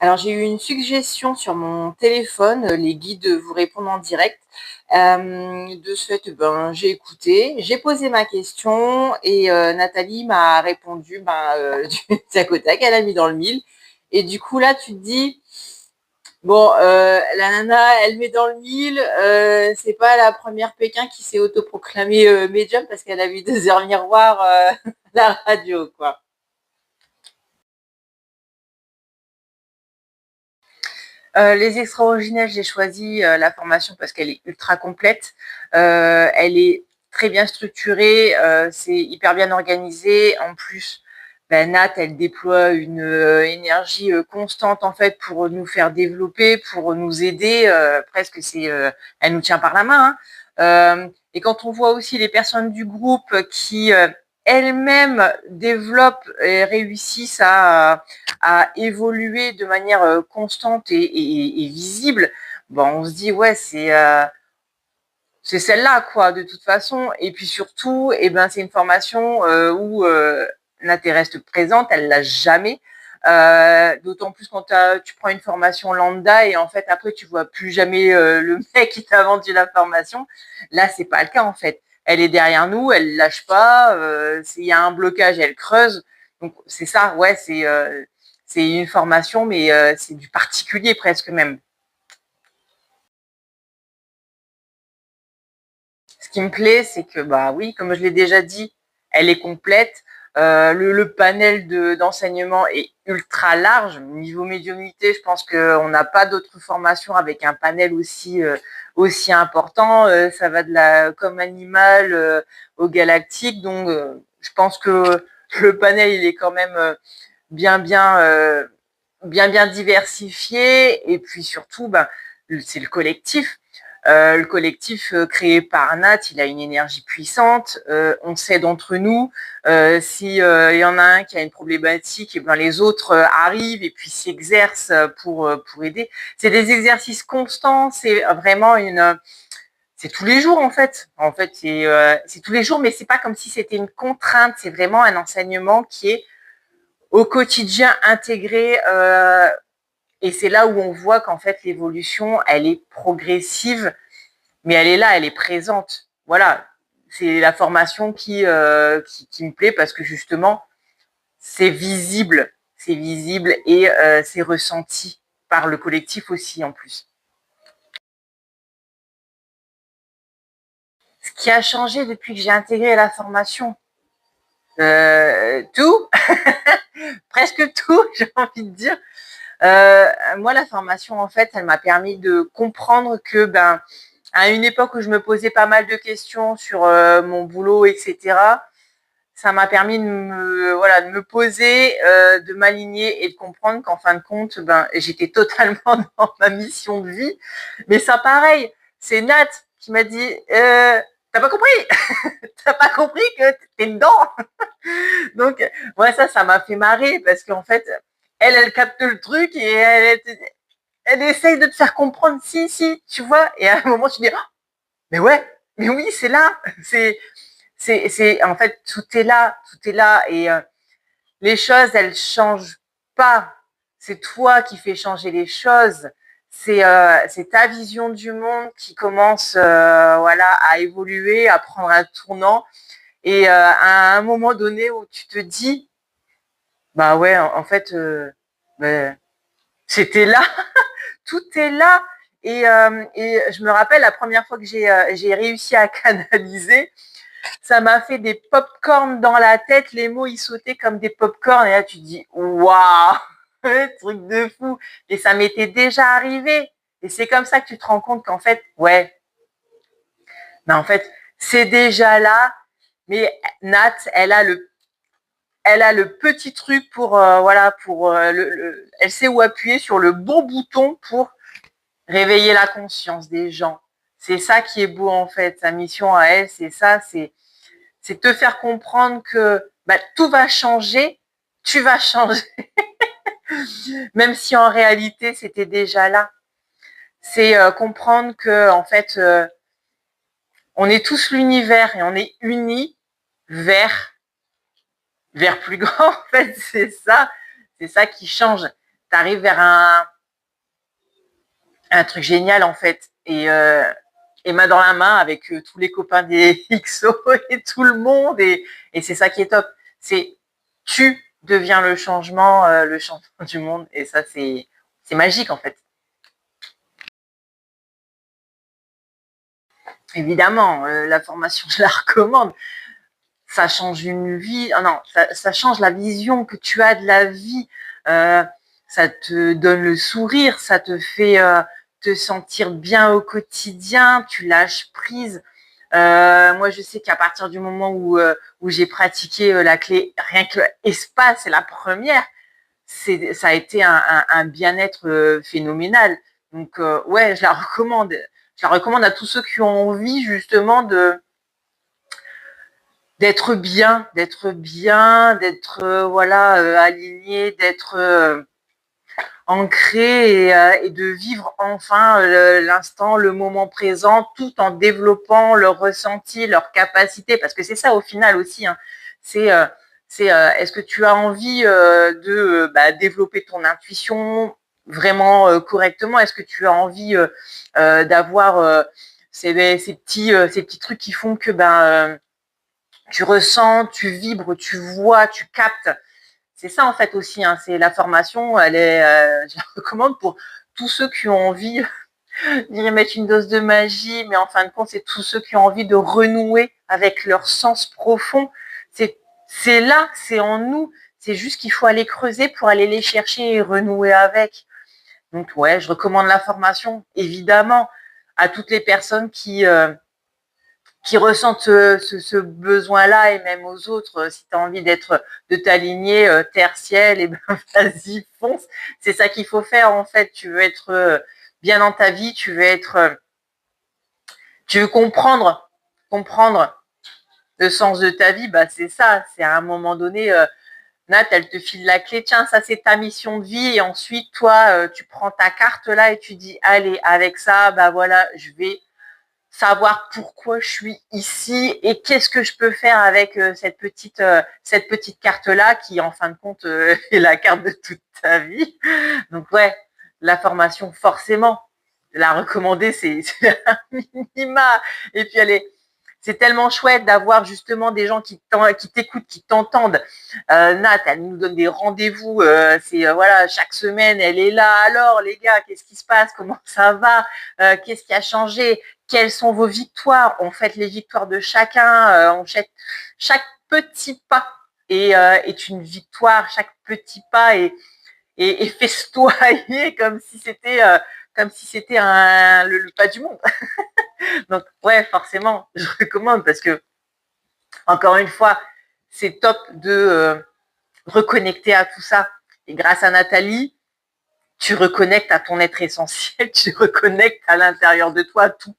Alors, j'ai eu une suggestion sur mon téléphone, les guides vous répondent en direct. De ce fait, ben, j'ai écouté, j'ai posé ma question et Nathalie m'a répondu du tac au tac, elle a mis dans le mille. Et du coup, là, tu te dis, bon, la nana, elle met dans le mille, c'est pas la première Pékin qui s'est autoproclamée médium parce qu'elle a vu 2 heures miroir la radio, quoi. Les extra-originels, j'ai choisi la formation parce qu'elle est ultra complète. Elle est très bien structurée, c'est hyper bien organisé. En plus, ben, Nat, elle déploie une énergie constante en fait pour nous faire développer, pour nous aider. Presque, elle nous tient par la main. Hein. Et quand on voit aussi les personnes du groupe qui elles-mêmes développent et réussissent à évoluer de manière constante et visible, bon, on se dit ouais c'est celle-là quoi de toute façon. Et puis surtout, eh ben c'est une formation où Naté reste présente, elle l'a jamais. D'autant plus quand tu prends une formation lambda et en fait après tu vois plus jamais le mec qui t'a vendu la formation. Là c'est pas le cas en fait. Elle est derrière nous, elle lâche pas. Il y a un blocage, elle creuse. Donc c'est ça, ouais, c'est une formation, mais c'est du particulier presque même. Ce qui me plaît, c'est que, bah oui, comme je l'ai déjà dit, elle est complète. Le panel d'enseignement est ultra large. Niveau médiumnité, je pense qu'on n'a pas d'autres formations avec un panel aussi important. Ça va de la comme animal au galactique. Donc, je pense que le panel, il est quand même bien, bien, bien diversifié. Et puis surtout, ben, c'est le collectif. Le collectif créé par Nat, il a une énergie puissante. On s'aide entre nous. Si il y en a un qui a une problématique, et ben les autres arrivent et puis s'exercent pour aider. C'est des exercices constants. C'est vraiment c'est tous les jours en fait. En fait, c'est tous les jours, mais c'est pas comme si c'était une contrainte. C'est vraiment un enseignement qui est au quotidien intégré. Et c'est là où on voit qu'en fait l'évolution, elle est progressive mais elle est là, elle est présente. Voilà, c'est la formation qui me plaît parce que justement, c'est visible et c'est ressenti par le collectif aussi en plus. Ce qui a changé depuis que j'ai intégré la formation, tout, presque tout, j'ai envie de dire. Moi, la formation, en fait, elle m'a permis de comprendre que, ben, à une époque où je me posais pas mal de questions sur mon boulot, etc., ça m'a permis de me poser, de m'aligner et de comprendre qu'en fin de compte, ben, j'étais totalement dans ma mission de vie. Mais ça, pareil, c'est Nat qui m'a dit, t'as pas compris, t'as pas compris que t'es dedans. Donc, moi, ça m'a fait marrer parce qu'en fait, elle capte le truc et elle essaye de te faire comprendre, si, tu vois. Et à un moment, tu dis, oh, mais ouais, mais oui, c'est là, en fait, tout est là et les choses, elles changent pas. C'est toi qui fais changer les choses. C'est ta vision du monde qui commence, voilà, à évoluer, à prendre un tournant. Et à un moment donné où tu te dis, bah ouais, en fait, ben, c'était là, tout est là. Et je me rappelle la première fois que j'ai réussi à canaliser, ça m'a fait des pop-corns dans la tête, les mots ils sautaient comme des pop-corns et là tu te dis waouh, truc de fou. Et ça m'était déjà arrivé. Et c'est comme ça que tu te rends compte qu'en fait, ouais, mais en fait, c'est déjà là. Mais Nat, elle a le petit truc pour voilà pour elle sait où appuyer sur le bon bouton pour réveiller la conscience des gens. C'est ça qui est beau en fait. Sa mission à elle, c'est ça, c'est te faire comprendre que bah, tout va changer, tu vas changer, même si en réalité c'était déjà là. C'est comprendre que en fait, on est tous l'univers et on est unis vers plus grand. En fait, c'est ça qui change. arrives vers un truc génial en fait. Et main dans la main avec tous les copains des XO et tout le monde. Et c'est ça qui est top. C'est tu deviens le changement du monde. Et ça, c'est magique en fait. Évidemment, la formation, je la recommande. Ça change une vie. Oh non, ça change la vision que tu as de la vie. Euh, Ça te donne le sourire, ça te fait te sentir bien au quotidien, tu lâches prise. Moi, je sais qu'à partir du moment où j'ai pratiqué la clé, rien que espace, c'est la première, ça a été un bien-être phénoménal. Donc, ouais, je la recommande. Je la recommande à tous ceux qui ont envie justement d'être bien, d'être voilà aligné, d'être ancré et de vivre enfin l'instant, le moment présent, tout en développant leur ressenti, leur capacité, parce que c'est ça au final aussi. Hein, c'est est-ce que tu as envie de développer ton intuition vraiment correctement? Est-ce que tu as envie d'avoir ces petits trucs qui font que tu ressens, tu vibres, tu vois, tu captes. C'est ça en fait aussi. Hein, c'est la formation. Je la recommande pour tous ceux qui ont envie d'y mettre une dose de magie, mais en fin de compte, c'est tous ceux qui ont envie de renouer avec leur sens profond. C'est là, c'est en nous. C'est juste qu'il faut aller creuser pour aller les chercher et renouer avec. Donc ouais, je recommande la formation, évidemment, à toutes les personnes qui ressentent ce besoin-là et même aux autres. Si tu as envie de t'aligner terre-ciel, et ben vas-y, fonce. C'est ça qu'il faut faire en fait. Tu veux être bien dans ta vie, tu veux comprendre le sens de ta vie. Bah c'est ça. C'est à un moment donné, Nat, elle te file la clé. Tiens, ça c'est ta mission de vie. Et ensuite, toi, tu prends ta carte là et tu dis, allez, avec ça, bah voilà, je vais savoir pourquoi je suis ici et qu'est-ce que je peux faire avec cette petite carte là qui en fin de compte est la carte de toute ta vie. Donc ouais, la formation forcément, la recommander c'est un minima. Et puis c'est tellement chouette d'avoir justement des gens qui t'écoutent, qui t'entendent. Nat, elle nous donne des rendez-vous. Voilà, chaque semaine, elle est là. Alors, les gars, qu'est-ce qui se passe? Comment ça va? Qu'est-ce qui a changé? Quelles sont vos victoires? On fête les victoires de chacun. Chaque petit pas est une victoire. Chaque petit pas est festoyé comme si c'était le pas du monde. Donc ouais, forcément, je recommande parce que encore une fois, c'est top de reconnecter à tout ça. Et grâce à Nathalie, tu reconnectes à ton être essentiel, tu reconnectes à l'intérieur de toi à tout.